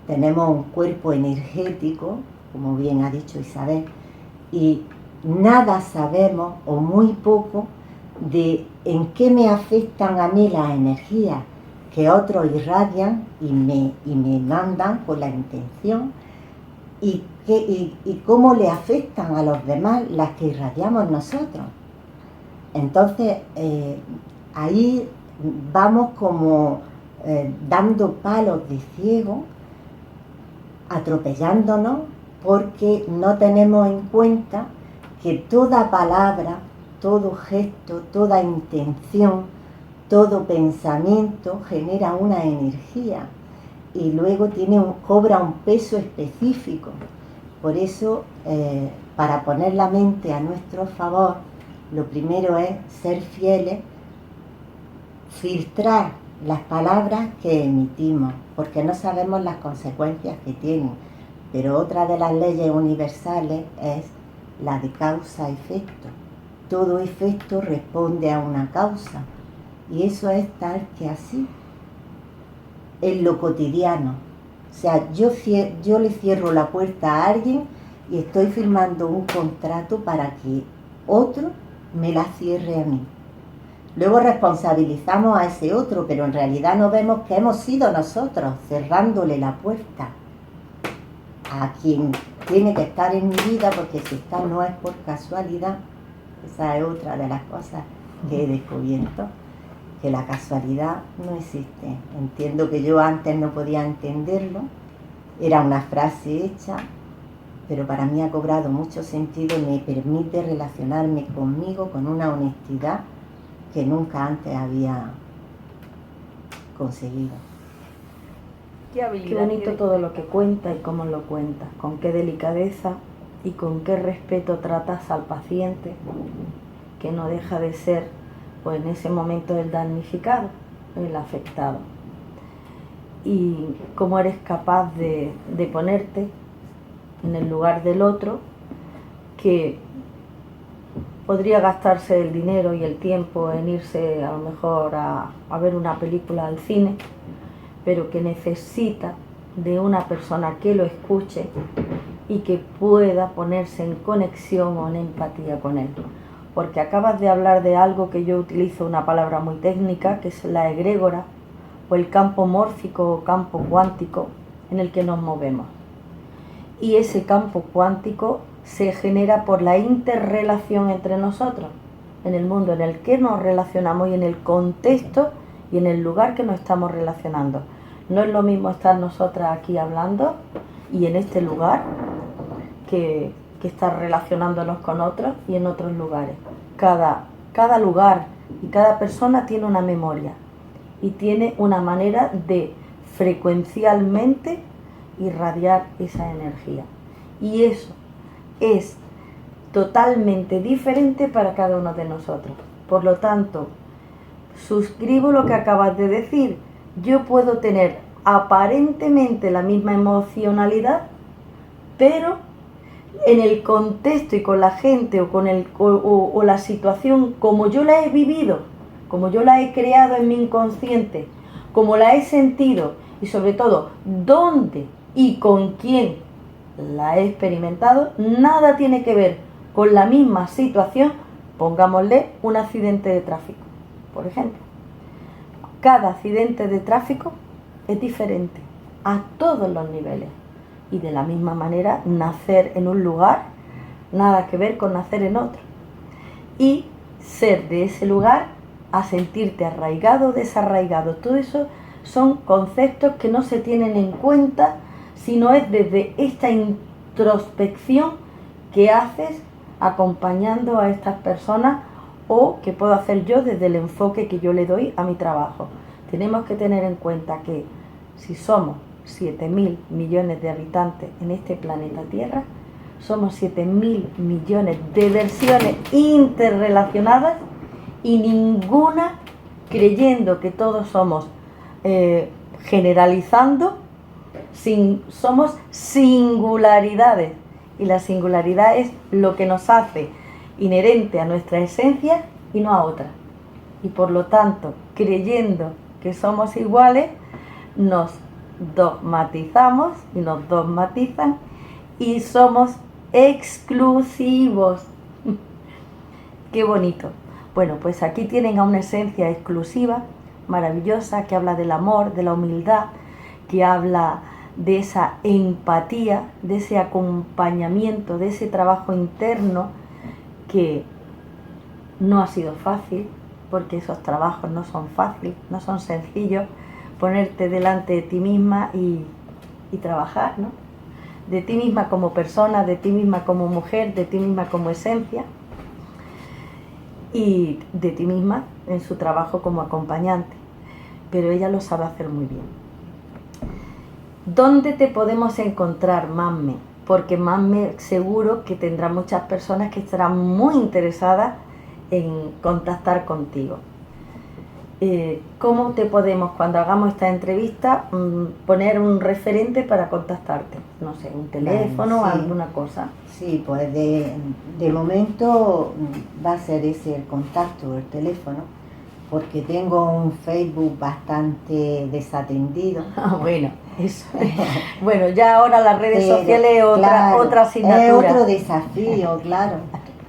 tenemos un cuerpo energético, como bien ha dicho Isabel, y nada sabemos, o muy poco, de en qué me afectan a mí las energías que otros irradian y me mandan con la intención, y cómo le afectan a los demás las que irradiamos nosotros. Entonces, ahí vamos como dando palos de ciego, atropellándonos, porque no tenemos en cuenta que toda palabra, todo gesto, toda intención, todo pensamiento genera una energía y luego cobra un peso específico. Por eso, para poner la mente a nuestro favor, lo primero es ser fieles, filtrar las palabras que emitimos, porque no sabemos las consecuencias que tienen. Pero otra de las leyes universales es la de causa-efecto. Todo efecto responde a una causa, y eso es tal que así, en lo cotidiano. O sea, yo le cierro la puerta a alguien y estoy firmando un contrato para que otro me la cierre a mí. Luego responsabilizamos a ese otro, pero en realidad no vemos que hemos sido nosotros cerrándole la puerta a quien tiene que estar en mi vida, porque si está no es por casualidad. Esa es otra de las cosas que he descubierto, que la casualidad no existe. Entiendo que yo antes no podía entenderlo, era una frase hecha, pero para mí ha cobrado mucho sentido y me permite relacionarme conmigo con una honestidad que nunca antes había conseguido. Qué bonito todo lo que cuenta y cómo lo cuentas, con qué delicadeza y con qué respeto tratas al paciente, que no deja de ser, pues en ese momento, el damnificado, el afectado. Y cómo eres capaz de ponerte en el lugar del otro, que podría gastarse el dinero y el tiempo en irse a lo mejor a ver una película al cine, pero que necesita de una persona que lo escuche y que pueda ponerse en conexión o en empatía con él. Porque acabas de hablar de algo que yo utilizo, una palabra muy técnica, que es la egrégora, o el campo mórfico o campo cuántico en el que nos movemos. Y ese campo cuántico se genera por la interrelación entre nosotros, en el mundo en el que nos relacionamos y en el contexto y en el lugar que nos estamos relacionando. No es lo mismo estar nosotras aquí hablando y en este lugar que estar relacionándonos con otros y en otros lugares. Cada lugar y cada persona tiene una memoria y tiene una manera de frecuencialmente irradiar esa energía. Y eso es totalmente diferente para cada uno de nosotros. Por lo tanto, suscribo lo que acabas de decir. Yo puedo tener aparentemente la misma emocionalidad, pero en el contexto y con la gente o la situación como yo la he vivido, como yo la he creado en mi inconsciente, como la he sentido y sobre todo dónde y con quién la he experimentado, nada tiene que ver con la misma situación. Pongámosle un accidente de tráfico, por ejemplo. Cada accidente de tráfico es diferente a todos los niveles. Y de la misma manera, nacer en un lugar, nada que ver con nacer en otro. Y ser de ese lugar a sentirte arraigado o desarraigado. Todo eso son conceptos que no se tienen en cuenta, sino es desde esta introspección que haces acompañando a estas personas o que puedo hacer yo desde el enfoque que yo le doy a mi trabajo. Tenemos que tener en cuenta que si somos 7.000 millones de habitantes en este planeta Tierra, somos 7.000 millones de versiones interrelacionadas y ninguna creyendo que todos somos generalizando, somos singularidades, y la singularidad es lo que nos hace inherente a nuestra esencia y no a otra. Y por lo tanto, creyendo que somos iguales, nos dogmatizamos y nos dogmatizan y somos exclusivos. Qué bonito. Bueno, pues aquí tienen a una esencia exclusiva, maravillosa, que habla del amor, de la humildad, que habla de esa empatía, de ese acompañamiento, de ese trabajo interno que no ha sido fácil, porque esos trabajos no son fáciles, no son sencillos. Ponerte delante de ti misma y trabajar, ¿no? De ti misma como persona, de ti misma como mujer, de ti misma como esencia y de ti misma en su trabajo como acompañante. Pero ella lo sabe hacer muy bien. ¿Dónde te podemos encontrar, Manme? Porque Manme seguro que tendrá muchas personas que estarán muy interesadas en contactar contigo. ¿Cómo te podemos, cuando hagamos esta entrevista, poner un referente para contactarte? No sé, un teléfono, Vale, sí. Alguna cosa. Sí, pues de momento va a ser ese el contacto, el teléfono, porque tengo un Facebook bastante desatendido. Ah, bueno, eso. Bueno, ya ahora las redes sociales es claro, otra asignatura. Es otro desafío, claro.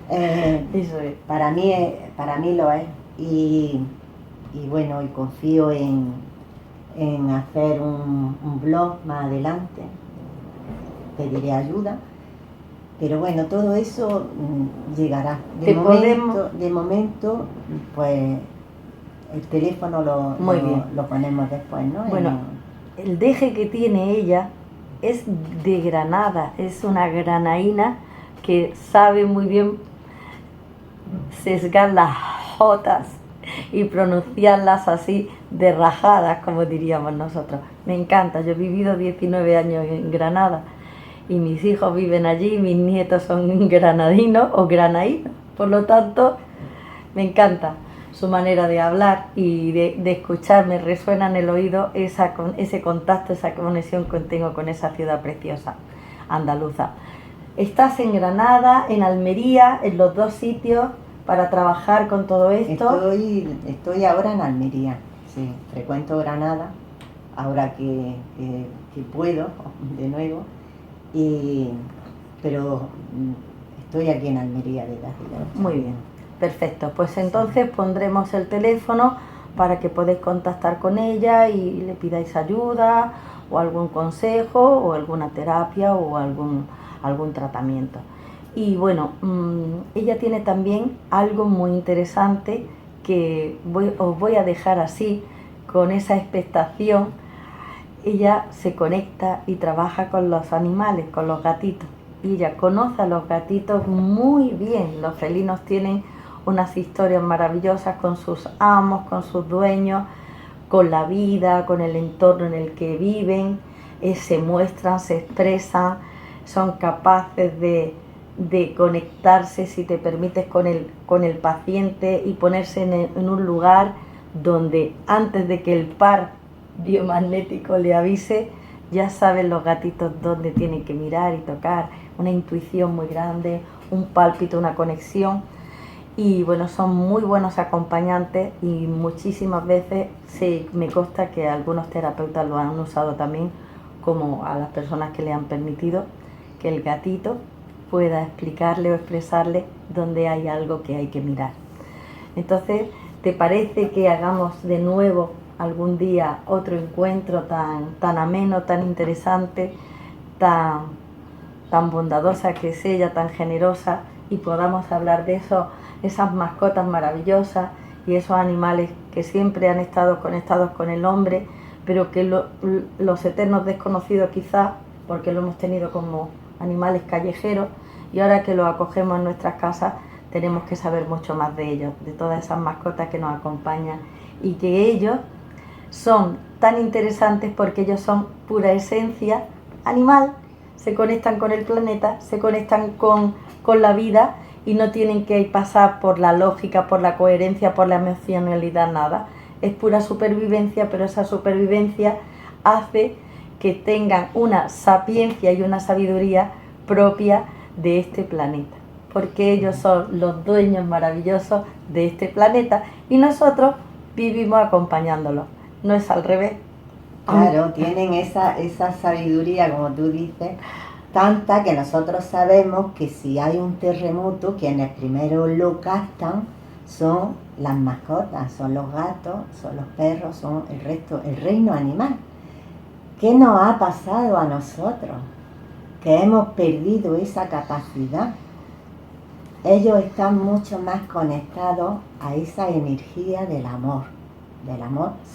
Eso es. Para mí lo es. Y bueno, y confío en hacer un blog más adelante. Pediré ayuda. Pero bueno, todo eso llegará. De momento, pues el teléfono lo ponemos después, ¿no? Bueno, el deje que tiene ella es de Granada, es una granaína que sabe muy bien sesgar las jotas y pronunciarlas así de rajadas, como diríamos nosotros. Me encanta, yo he vivido 19 años en Granada y mis hijos viven allí, mis nietos son granadinos o granaínos, por lo tanto me encanta su manera de hablar y de escuchar, me resuena en el oído ese contacto, esa conexión que tengo con esa ciudad preciosa andaluza. Estás en Granada, en Almería, en los dos sitios para trabajar con todo esto. Estoy ahora en Almería, sí, frecuento Granada, ahora que puedo, de nuevo, pero estoy aquí en Almería desde hace ya. Muy bien, perfecto, pues entonces pondremos el teléfono para que podáis contactar con ella y le pidáis ayuda o algún consejo o alguna terapia o algún tratamiento. Y bueno, ella tiene también algo muy interesante que os voy a dejar así, con esa expectación. Ella se conecta y trabaja con los animales, con los gatitos. Y ella conoce a los gatitos muy bien. Los felinos tienen unas historias maravillosas con sus amos, con sus dueños, con la vida, con el entorno en el que viven. se muestran, se expresan, son capaces de conectarse, si te permites, con el paciente y ponerse en un lugar donde antes de que el par biomagnético le avise, ya saben los gatitos dónde tienen que mirar y tocar, una intuición muy grande, un pálpito, una conexión. Y bueno, son muy buenos acompañantes y muchísimas veces me consta que algunos terapeutas lo han usado también, como a las personas que le han permitido que el gatito pueda explicarle o expresarle dónde hay algo que hay que mirar. Entonces, ¿te parece que hagamos de nuevo algún día otro encuentro tan ameno, tan interesante, tan bondadosa que es ella, tan generosa, y podamos hablar de esas mascotas maravillosas y esos animales que siempre han estado conectados con el hombre, pero que los eternos desconocidos quizás, porque lo hemos tenido como animales callejeros, y ahora que los acogemos en nuestras casas tenemos que saber mucho más de ellos, de todas esas mascotas que nos acompañan, y que ellos son tan interesantes porque ellos son pura esencia animal, se conectan con el planeta, se conectan con la vida y no tienen que pasar por la lógica, por la coherencia, por la emocionalidad, nada. Es pura supervivencia, pero esa supervivencia hace que tengan una sapiencia y una sabiduría propia de este planeta, porque ellos son los dueños maravillosos de este planeta y nosotros vivimos acompañándolos. No es al revés. Claro, tienen esa sabiduría, como tú dices, tanta que nosotros sabemos que si hay un terremoto, quienes primero lo captan son las mascotas, son los gatos, son los perros, son el resto, el reino animal. ¿Qué nos ha pasado a nosotros? Que hemos perdido esa capacidad. Ellos están mucho más conectados a esa energía del amor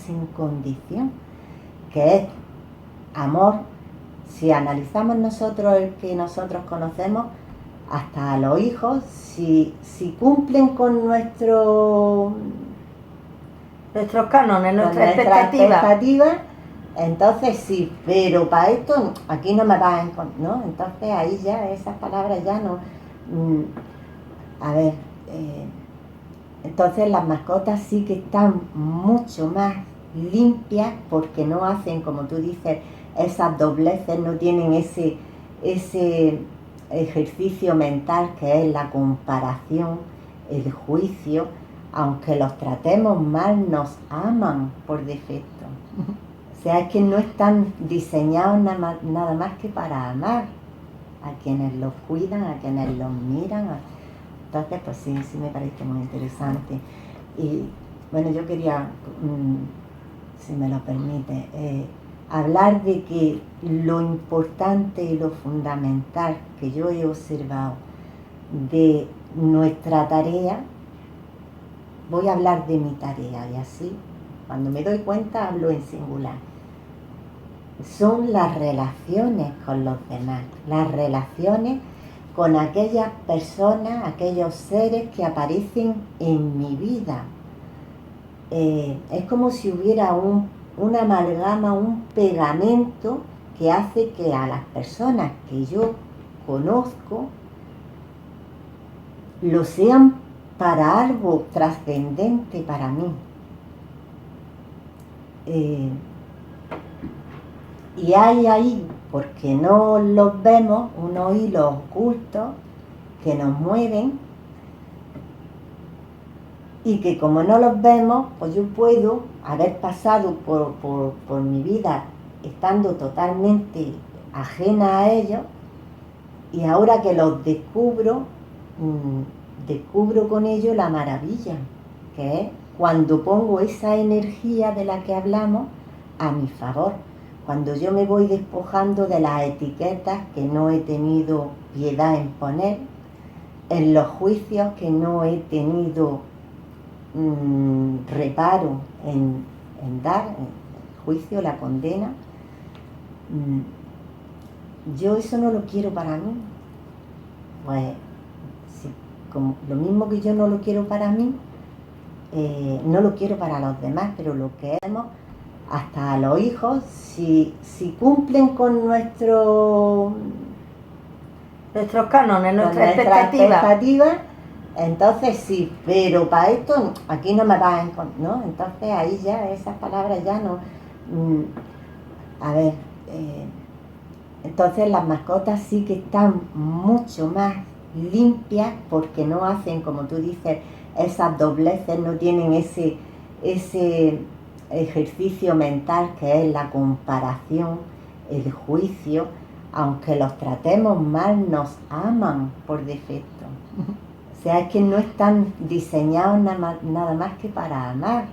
sin condición, que es amor. Si analizamos nosotros el que nosotros conocemos, hasta a los hijos, si cumplen con nuestros cánones, nuestras expectativas, entonces sí, pero para esto aquí no me vas a encontrar, ¿no? Entonces ahí ya esas palabras ya no. Entonces las mascotas sí que están mucho más limpias porque no hacen, como tú dices, esas dobleces, no tienen ese ejercicio mental que es la comparación, el juicio. Aunque los tratemos mal, nos aman por defecto. O sea, es que no están diseñados nada más que para amar a quienes los cuidan, a quienes los miran. Entonces, pues sí me parece muy interesante. Y bueno, yo quería, si me lo permite, hablar de que lo importante y lo fundamental que yo he observado de nuestra tarea, voy a hablar de mi tarea y así, cuando me doy cuenta hablo en singular, son las relaciones con los demás, las relaciones con aquellas personas, aquellos seres que aparecen en mi vida. Es como si hubiera una amalgama, un pegamento que hace que a las personas que yo conozco lo sean para algo trascendente para mí. Y hay ahí, porque no los vemos, unos hilos ocultos que nos mueven y que como no los vemos, pues yo puedo haber pasado por mi vida estando totalmente ajena a ellos, y ahora que los descubro, descubro con ellos la maravilla, que es cuando pongo esa energía de la que hablamos a mi favor, cuando yo me voy despojando de las etiquetas que no he tenido piedad en poner, en los juicios que no he tenido reparo en dar, el juicio, la condena. Yo eso no lo quiero para mí. Pues como lo mismo que yo no lo quiero para mí, no lo quiero para los demás, pero lo que hemos hasta a los hijos, si cumplen con nuestros cánones, nuestras expectativas, entonces sí, pero para esto aquí no me vas a encontrar, ¿no? Entonces ahí ya esas palabras ya no. A ver, entonces las mascotas sí que están mucho más limpias porque no hacen, como tú dices, esas dobleces, no tienen ese ejercicio mental que es la comparación, el juicio. Aunque los tratemos mal, nos aman por defecto. O sea, es que no están diseñados nada más que para amar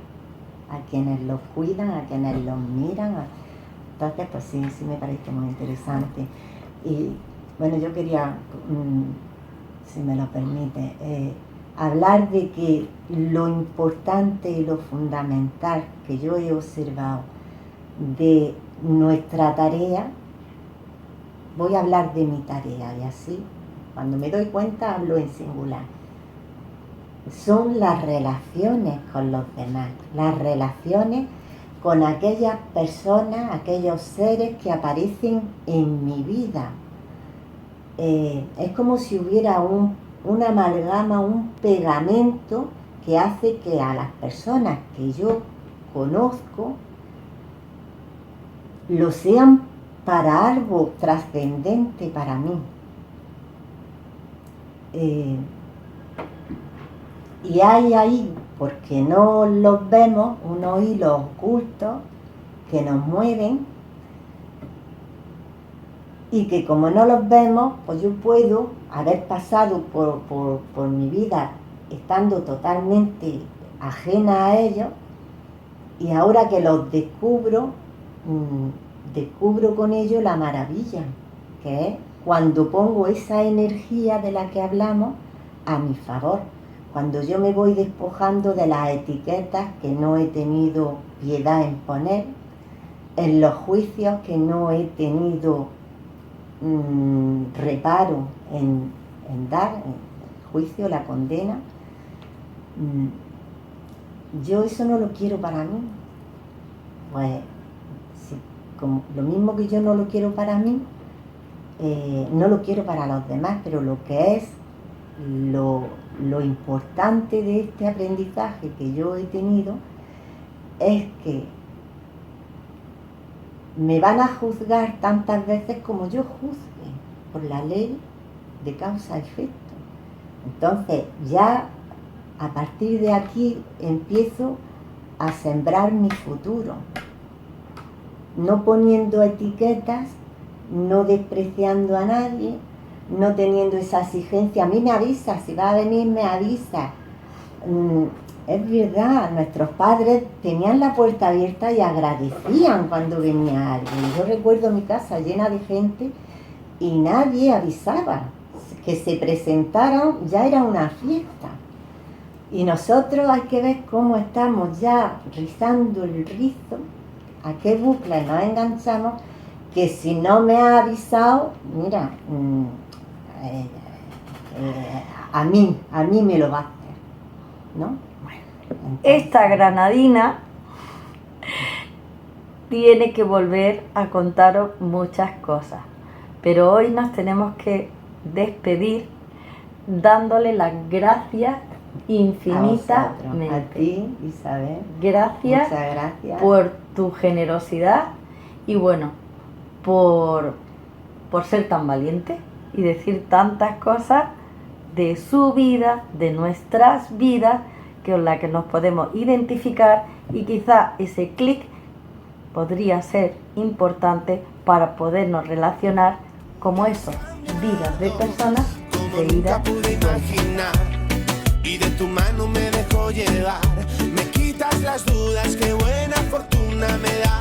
a quienes los cuidan, a quienes los miran. Entonces, pues sí me parece muy interesante. Y bueno, yo quería, si me lo permite, hablar de que lo importante y lo fundamental que yo he observado de nuestra tarea, voy a hablar de mi tarea y así, cuando me doy cuenta hablo en singular, son las relaciones con los demás, las relaciones con aquellas personas, aquellos seres que aparecen en mi vida. Es como si hubiera una amalgama, un pegamento que hace que a las personas que yo conozco lo sean para algo trascendente para mí. Y hay ahí, porque no los vemos, unos hilos ocultos que nos mueven y que como no los vemos, pues yo puedo haber pasado por mi vida estando totalmente ajena a ellos, y ahora que los descubro, descubro con ello la maravilla, que es cuando pongo esa energía de la que hablamos a mi favor, cuando yo me voy despojando de las etiquetas que no he tenido piedad en poner, en los juicios que no he tenido reparo en dar, el juicio, la condena. Yo eso no lo quiero para mí. Pues como lo mismo que yo no lo quiero para mí, no lo quiero para los demás, pero lo que es lo importante de este aprendizaje que yo he tenido es que me van a juzgar tantas veces como yo juzgue, por la ley de causa-efecto. Entonces ya a partir de aquí empiezo a sembrar mi futuro, no poniendo etiquetas, no despreciando a nadie, no teniendo esa exigencia. A mí me avisa, si va a venir me avisa. Es verdad, nuestros padres tenían la puerta abierta y agradecían cuando venía alguien. Yo recuerdo mi casa llena de gente y nadie avisaba. Que se presentaran ya era una fiesta. Y nosotros hay que ver cómo estamos ya rizando el rizo, a qué bucle nos enganchamos, que si no me ha avisado, mira, a mí me lo va a hacer, ¿no? Entonces, esta granadina tiene que volver a contaros muchas cosas, pero hoy nos tenemos que despedir dándole las gracias infinitamente. A ti, Isabel. Gracias, muchas gracias por tu generosidad y bueno, por ser tan valiente y decir tantas cosas de su vida, de nuestras vidas, con las que nos podemos identificar, y quizá ese clic podría ser importante para podernos relacionar como esos vidas de personas de ida nunca pude imaginar, y de tu mano me dejo llevar. Me quitas las dudas, qué buena fortuna me da.